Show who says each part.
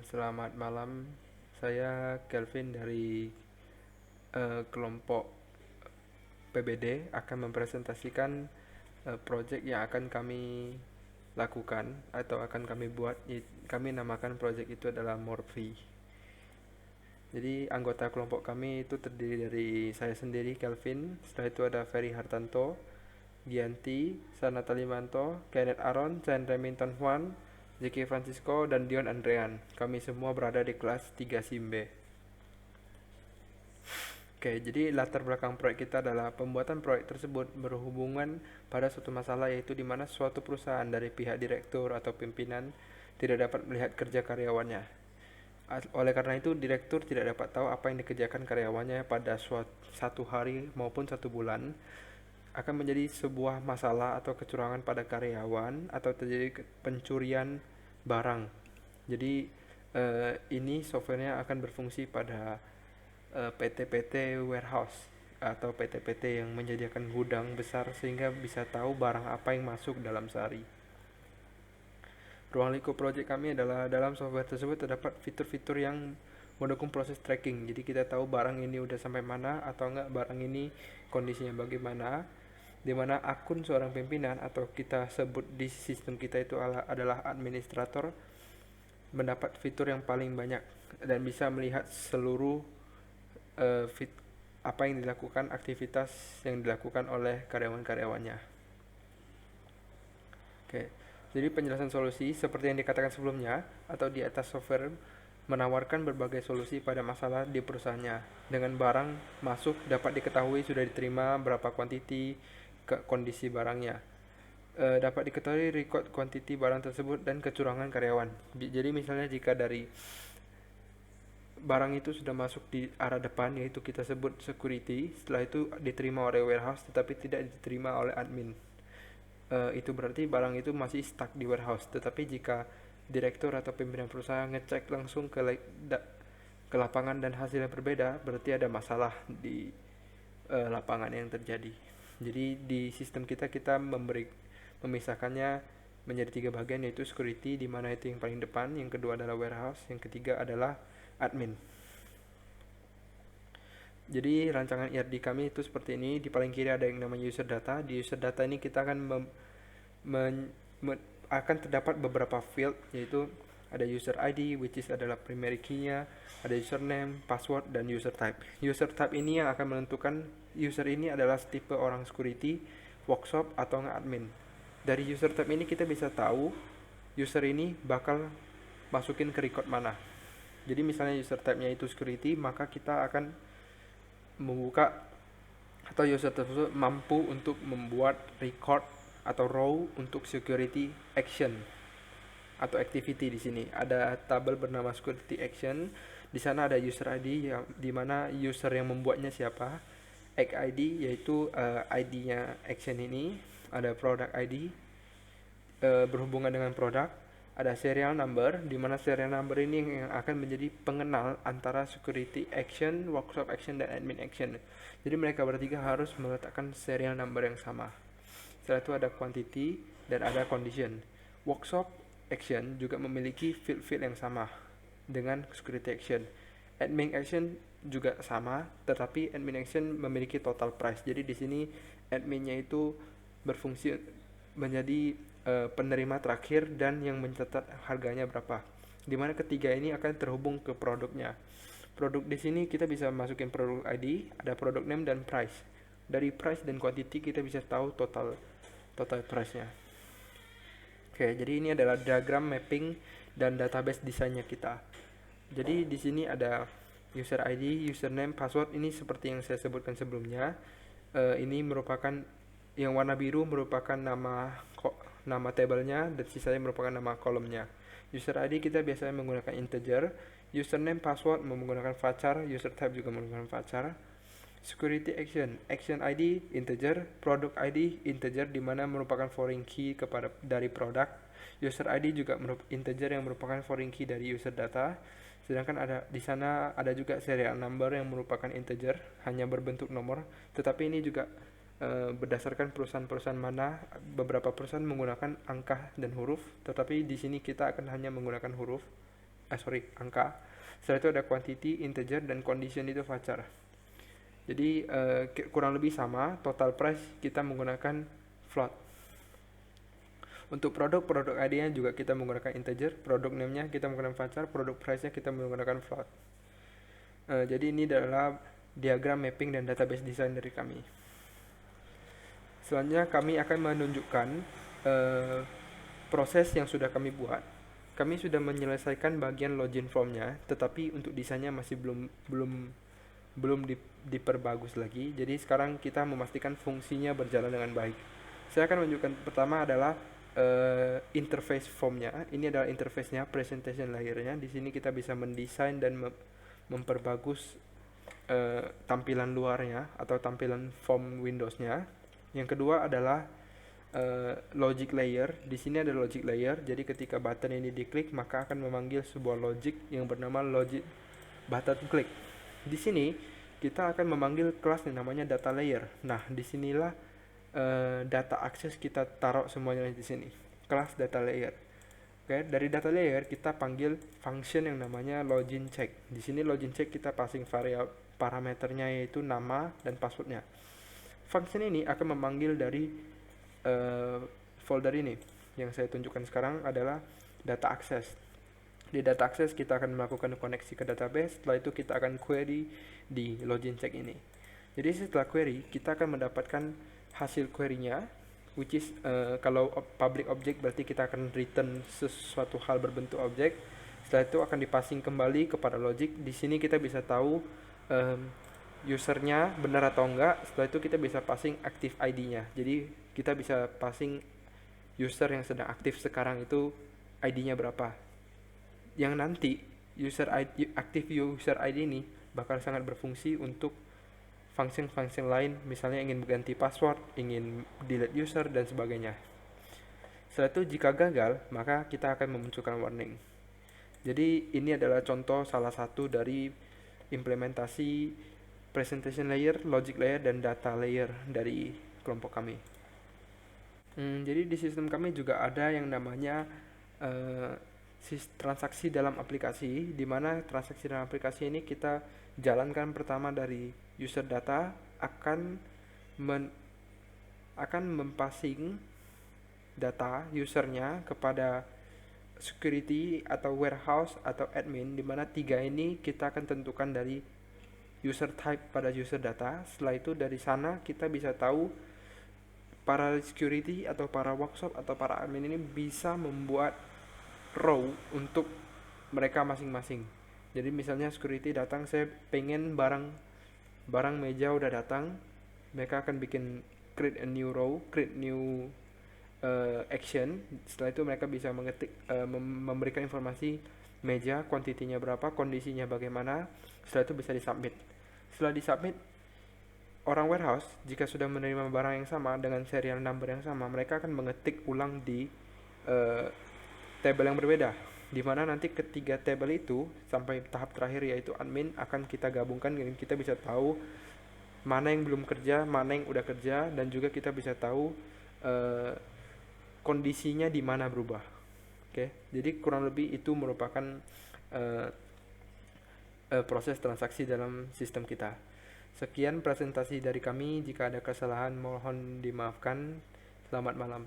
Speaker 1: Selamat malam. Saya Kelvin dari kelompok PBD akan mempresentasikan project yang akan kami lakukan atau akan kami buat. Kami namakan project itu adalah Morphe. Jadi anggota kelompok kami itu terdiri dari saya sendiri Kelvin, setelah itu ada Ferry Hartanto, Gianti, Sanata Limanto, Kenneth Aaron, Chan Remington Juan, J.K. Francisco, dan Dion Andrean. Kami semua berada di kelas 3 Simbe. Oke, jadi latar belakang proyek kita adalah pembuatan proyek tersebut berhubungan pada suatu masalah, yaitu di mana suatu perusahaan dari pihak direktur atau pimpinan tidak dapat melihat kerja karyawannya. Oleh karena itu, direktur tidak dapat tahu apa yang dikerjakan karyawannya pada satu hari maupun satu bulan. Akan menjadi sebuah masalah atau kecurangan pada karyawan atau terjadi pencurian barang. Jadi ini softwarenya akan berfungsi pada PT-PT warehouse atau PT-PT yang menyediakan gudang besar sehingga bisa tahu barang apa yang masuk dalam sehari. Ruang lingkup project kami adalah dalam software tersebut terdapat fitur-fitur yang mendukung proses tracking. Jadi kita tahu barang ini udah sampai mana atau enggak, barang ini kondisinya bagaimana, di mana akun seorang pimpinan atau kita sebut di sistem kita itu adalah administrator mendapat fitur yang paling banyak dan bisa melihat seluruh apa yang dilakukan, aktivitas yang dilakukan oleh karyawan-karyawannya. Oke, jadi penjelasan solusi seperti yang dikatakan sebelumnya atau di atas, software menawarkan berbagai solusi pada masalah di perusahaannya. Dengan barang masuk dapat diketahui sudah diterima berapa kuantiti, kondisi barangnya. Dapat diketahui record kuantiti barang tersebut dan kecurangan karyawan. Jadi misalnya jika dari barang itu sudah masuk di arah depan, yaitu kita sebut security, setelah itu diterima oleh warehouse tetapi tidak diterima oleh admin, itu berarti barang itu masih stuck di warehouse. Tetapi jika direktur atau pimpinan perusahaan ngecek langsung ke lapangan dan hasilnya berbeda, berarti ada masalah di lapangan yang terjadi. Jadi di sistem kita memisahkannya menjadi 3 bagian, yaitu security, di mana itu yang paling depan, yang kedua adalah warehouse, yang ketiga adalah admin. Jadi rancangan IRD kami itu seperti ini. Di paling kiri ada yang namanya user data. Di user data ini kita akan akan terdapat beberapa field, yaitu ada user ID, which is adalah primary key-nya, ada username, password, dan user type. User type ini yang akan menentukan user ini adalah tipe orang security, workshop, atau nggak admin. Dari user type ini kita bisa tahu user ini bakal masukin ke record mana. Jadi misalnya user type-nya itu security, maka kita akan membuka atau user tersebut mampu untuk membuat record atau row untuk security action atau activity. Di sini ada tabel bernama security action. Di sana ada user ID yang dimana user yang membuatnya siapa, egg ID yaitu ID-nya action ini, ada product ID berhubungan dengan produk, ada serial number, di mana serial number ini yang akan menjadi pengenal antara security action, workshop action, dan admin action. Jadi mereka bertiga harus meletakkan serial number yang sama. Setelah itu ada quantity dan ada condition. Workshop action juga memiliki field-field yang sama dengan security action. Admin action juga sama, tetapi admin action memiliki total price. Jadi di sini adminnya itu berfungsi menjadi penerima terakhir dan yang mencatat harganya berapa. Dimana ketiga ini akan terhubung ke produknya. Produk di sini kita bisa masukin produk ID, ada produk name dan price. Dari price dan quantity kita bisa tahu total price-nya. Oke, jadi ini adalah diagram mapping dan database desainnya kita. Jadi di sini ada user ID, username, password. Ini seperti yang saya sebutkan sebelumnya. Ini merupakan yang warna biru merupakan nama tabelnya dan sisanya merupakan nama kolomnya. User ID kita biasanya menggunakan integer, username, password menggunakan varchar, user type juga menggunakan varchar. Security action ID integer, product ID integer di mana merupakan foreign key dari produk. User ID juga integer yang merupakan foreign key dari user data. Sedangkan di sana ada juga serial number yang merupakan integer, hanya berbentuk nomor, tetapi ini juga berdasarkan perusahaan-perusahaan mana. Beberapa perusahaan menggunakan angka dan huruf, tetapi di sini kita akan hanya menggunakan huruf. angka. Setelah itu ada quantity, integer, dan condition itu varchar. Jadi kurang lebih sama. Total price kita menggunakan float. Untuk produk ID-nya juga kita menggunakan integer, produk name-nya kita menggunakan varchar, produk price-nya kita menggunakan float. Jadi ini adalah diagram mapping dan database design dari kami. Selanjutnya kami akan menunjukkan proses yang sudah kami buat. Kami sudah menyelesaikan bagian login formnya, tetapi untuk desainnya masih belum diperbagus lagi. Jadi sekarang kita memastikan fungsinya berjalan dengan baik. Saya akan menunjukkan pertama adalah interface formnya. Ini adalah interface-nya, presentation layer-nya. Di sini kita bisa mendesain dan memperbagus tampilan luarnya atau tampilan form Windows-nya. Yang kedua adalah logic layer. Di sini ada logic layer. Jadi ketika button ini diklik, maka akan memanggil sebuah logic yang bernama logic button click. Di sini kita akan memanggil kelas yang namanya data layer. Nah, disinilah data akses kita taruh semuanya di sini. Kelas data layer. Oke, dari data layer kita panggil function yang namanya login check. Di sini login check kita passing variabel parameternya yaitu nama dan passwordnya. Function ini akan memanggil dari folder ini. Yang saya tunjukkan sekarang adalah data access. Di data access kita akan melakukan koneksi ke database. Setelah itu kita akan query di login check ini. Jadi setelah query kita akan mendapatkan hasil query-nya, which is kalau public object berarti kita akan return sesuatu hal berbentuk objek. Setelah itu akan dipassing kembali kepada logic. Di sini kita bisa tahu usernya benar atau enggak. Setelah itu kita bisa passing active ID-nya. Jadi kita bisa passing user yang sedang aktif sekarang itu ID-nya berapa. Yang nanti active user ID ini bakal sangat berfungsi untuk function lain, misalnya ingin mengganti password, ingin delete user, dan sebagainya. Setelah itu jika gagal, maka kita akan memunculkan warning. Jadi ini adalah contoh salah satu dari implementasi presentation layer, logic layer, dan data layer dari kelompok kami. Jadi di sistem kami juga ada yang namanya transaksi dalam aplikasi, di mana transaksi dalam aplikasi ini kita jalankan pertama dari user data akan mempassing data usernya kepada security atau warehouse atau admin, di mana tiga ini kita akan tentukan dari user type pada user data. Setelah itu dari sana kita bisa tahu para security atau para workshop atau para admin ini bisa membuat row untuk mereka masing-masing. Jadi misalnya security datang, saya pengen barang meja udah datang, mereka akan bikin create a new row, create new action. Setelah itu mereka bisa mengetik memberikan informasi meja, kuantitinya berapa, kondisinya bagaimana. Setelah itu bisa disubmit. Setelah disubmit, orang warehouse jika sudah menerima barang yang sama dengan serial number yang sama, mereka akan mengetik ulang di table yang berbeda, di mana nanti ketiga table itu sampai tahap terakhir yaitu admin akan kita gabungkan dan kita bisa tahu mana yang belum kerja, mana yang udah kerja, dan juga kita bisa tahu kondisinya di mana berubah. Oke, jadi kurang lebih itu merupakan proses transaksi dalam sistem kita. Sekian presentasi dari kami. Jika ada kesalahan mohon dimaafkan. Selamat malam.